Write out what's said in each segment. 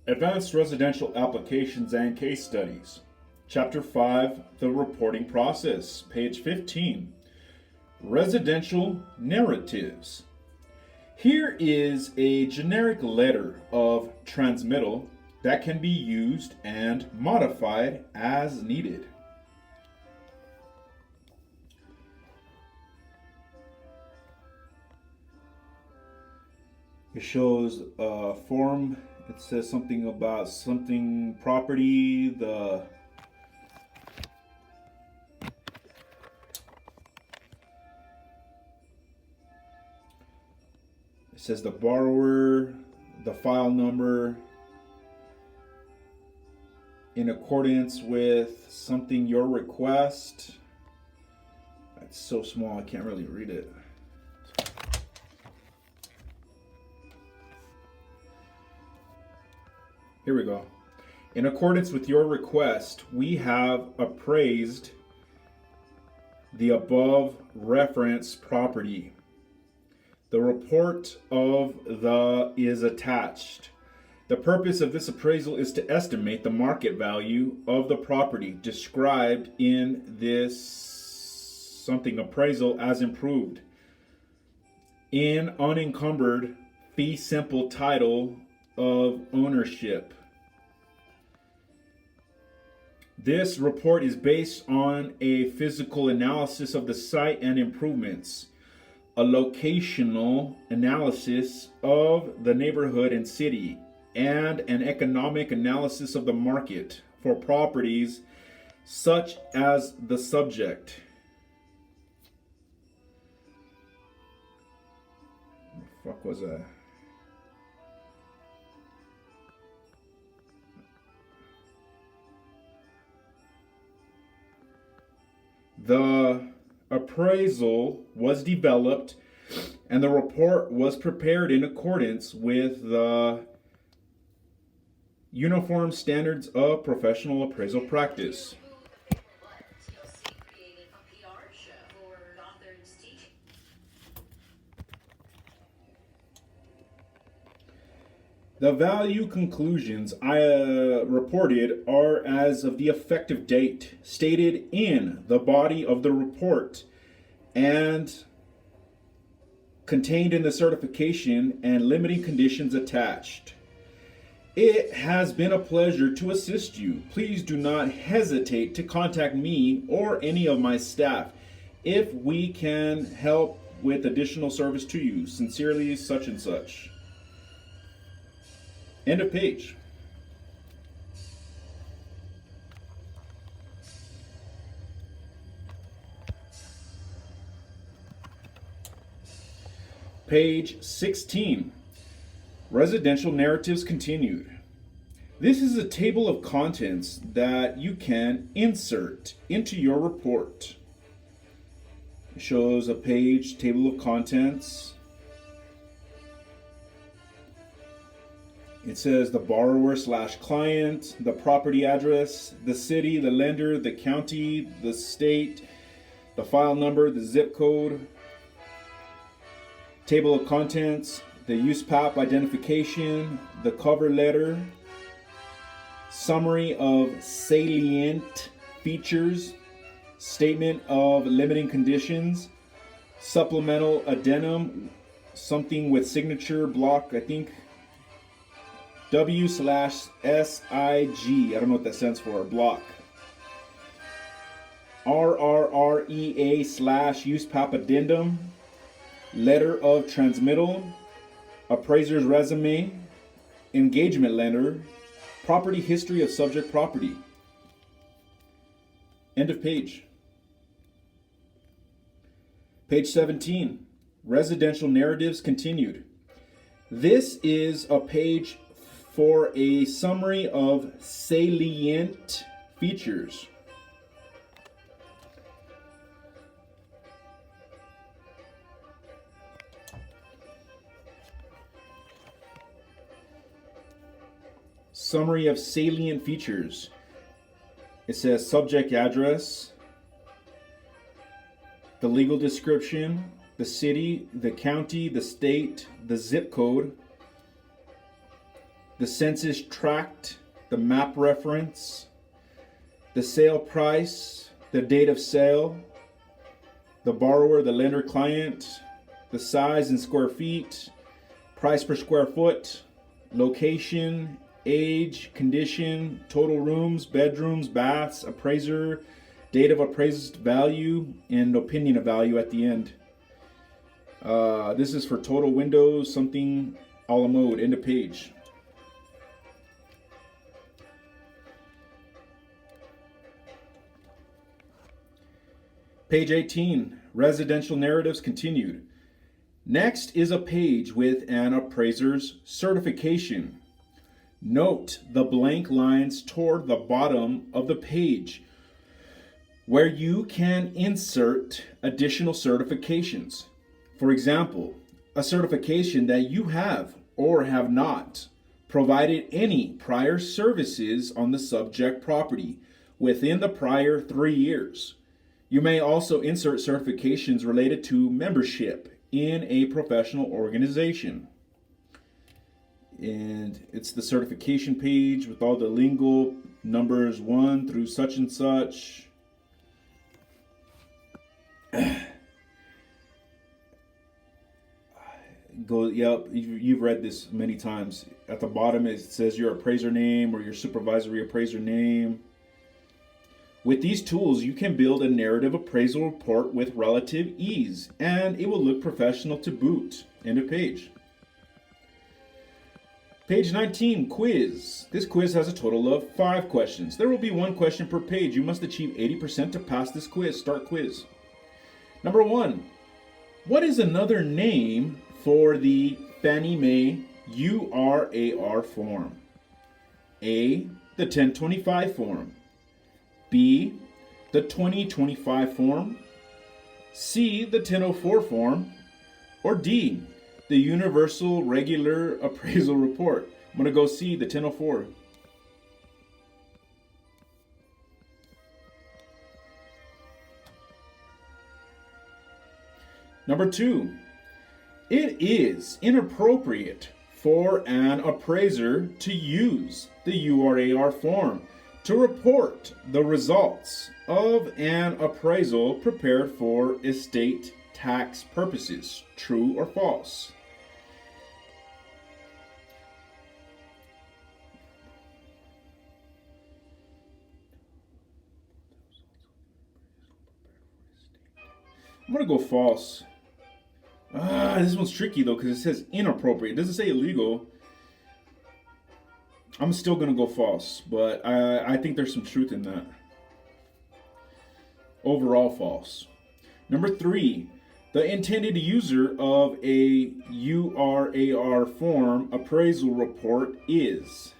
Advanced Residential Applications and Case Studies. Chapter 5, The Reporting Process. Page 15. Residential Narratives. Here is a generic letter of transmittal that can be used and modified as needed. It shows a form. It says something about something property. It says the borrower, the file number, in accordance with something your request. It's so small I can't really read it. Here we go. In accordance with your request, we have appraised the above referenced property. The report of the is attached. The purpose of this appraisal is to estimate the market value of the property described in this something appraisal as improved in unencumbered fee simple title of ownership. This report is based on a physical analysis of the site and improvements, a locational analysis of the neighborhood and city, and an economic analysis of the market for properties such as the subject. What the fuck was that? The appraisal was developed and the report was prepared in accordance with the Uniform Standards of Professional Appraisal Practice. The value conclusions I reported are as of the effective date stated in the body of the report and contained in the certification and limiting conditions attached. It has been a pleasure to assist you. Please do not hesitate to contact me or any of my staff if we can help with additional service to you. Sincerely, such and such. End of page. Page 16. Residential narratives continued. This is a table of contents that you can insert into your report. It shows a page, table of contents. It says the borrower / client, the property address, the city, the lender, the county, the state, the file number, the zip code, table of contents, the USPAP identification, the cover letter, summary of salient features, statement of limiting conditions, supplemental addendum, something with signature block, I think, W/SIG, I don't know what that stands for, block. RRREA / USPAP addendum, letter of transmittal, appraiser's resume, engagement letter, property history of subject property. End of page. Page 17, residential narratives continued. This is a page for a summary of salient features. Summary of salient features. It says subject address, the legal description, the city, the county, the state, the zip code, the census tract, the map reference, the sale price, the date of sale, the borrower, the lender client, the size in square feet, price per square foot, location, age, condition, total rooms, bedrooms, baths, appraiser, date of appraised value, and opinion of value at the end. This is for total windows, something a la mode, end of page. Page 18, residential narratives continued. Next is a page with an appraiser's certification. Note the blank lines toward the bottom of the page where you can insert additional certifications. For example, a certification that you have or have not provided any prior services on the subject property within the prior 3 years. You may also insert certifications related to membership in a professional organization. And it's the certification page with all the lingo, numbers 1 through such and such. Yep, you've read this many times. At the bottom it says your appraiser name or your supervisory appraiser name. With these tools, you can build a narrative appraisal report with relative ease, and it will look professional to boot. End of page. Page 19, quiz. This quiz has a total of 5 questions. There will be 1 question per page. You must achieve 80% to pass this quiz. Start quiz. Number 1, what is another name for the Fannie Mae URAR form? A, the 1025 form. B, the 2025 form. C, the 1004 form. Or D, the Universal Regular Appraisal Report. I'm going to go C, the 1004. Number 2, it is inappropriate for an appraiser to use the URAR form to report the results of an appraisal prepared for estate tax purposes. True or false? I'm going to go false. This one's tricky though because it says inappropriate. It doesn't say illegal. I'm still going to go false, but I think there's some truth in that. Overall false. Number 3, the intended user of a URAR form appraisal report is.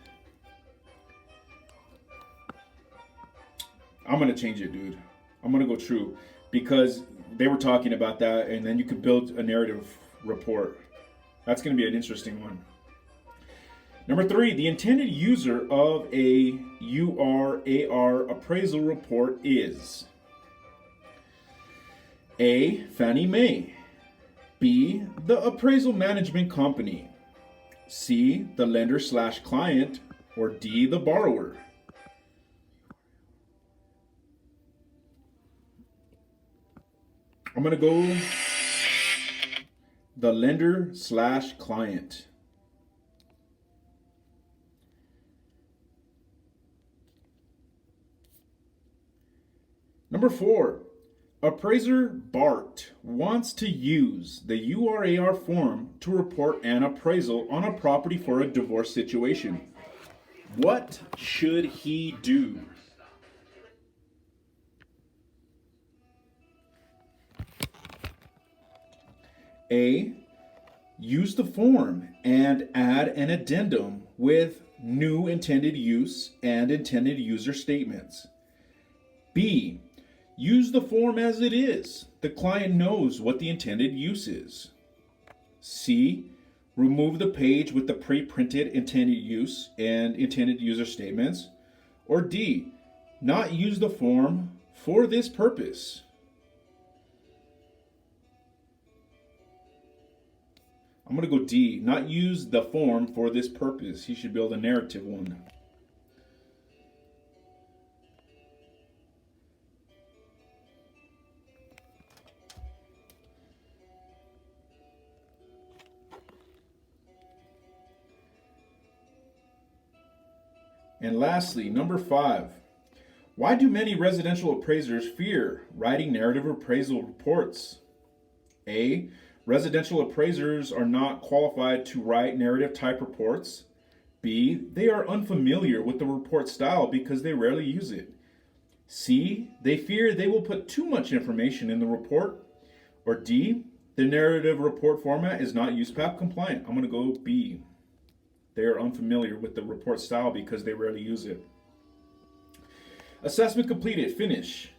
I'm going to change it, dude. I'm going to go true because they were talking about that, and then you could build a narrative report. That's going to be an interesting one. Number 3, the intended user of a URAR appraisal report is A, Fannie Mae. B, the appraisal management company. C, the lender/client. Or D, the borrower. I'm going to go the lender/client. Number 4, appraiser Bart wants to use the URAR form to report an appraisal on a property for a divorce situation. What should he do? A, use the form and add an addendum with new intended use and intended user statements. B, use the form as it is. The client knows what the intended use is. C, remove the page with the pre-printed intended use and intended user statements. Or D, not use the form for this purpose. I'm going to go D. Not use the form for this purpose. He should build a narrative one. And lastly, number 5. Why do many residential appraisers fear writing narrative appraisal reports? A. Residential appraisers are not qualified to write narrative type reports. B. They are unfamiliar with the report style because they rarely use it. C. They fear they will put too much information in the report. Or D. The narrative report format is not USPAP compliant. I'm going to go B. They are unfamiliar with the report style because they rarely use it. Assessment completed. Finish.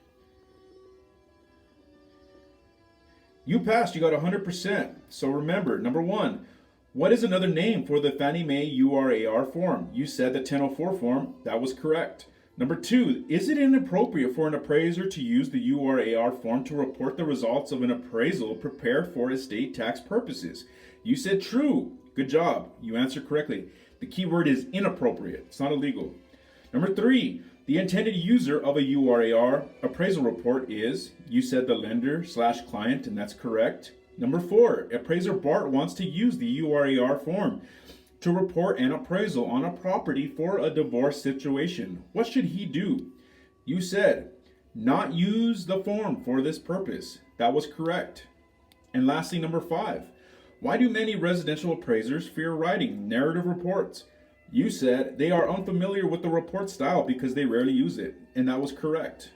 You passed. You got 100%. So remember, number 1, what is another name for the Fannie Mae URAR form? You said the 1004 form. That was correct. Number 2, is it inappropriate for an appraiser to use the URAR form to report the results of an appraisal prepared for estate tax purposes? You said true. Good job. You answered correctly. The key word is inappropriate. It's not illegal. Number 3, the intended user of a URAR appraisal report is, you said the lender/client, and that's correct. Number 4, appraiser Bart wants to use the URAR form to report an appraisal on a property for a divorce situation. What should he do? You said, not use the form for this purpose. That was correct. And lastly, number 5, why do many residential appraisers fear writing narrative reports? You said they are unfamiliar with the report style because they rarely use it, and that was correct.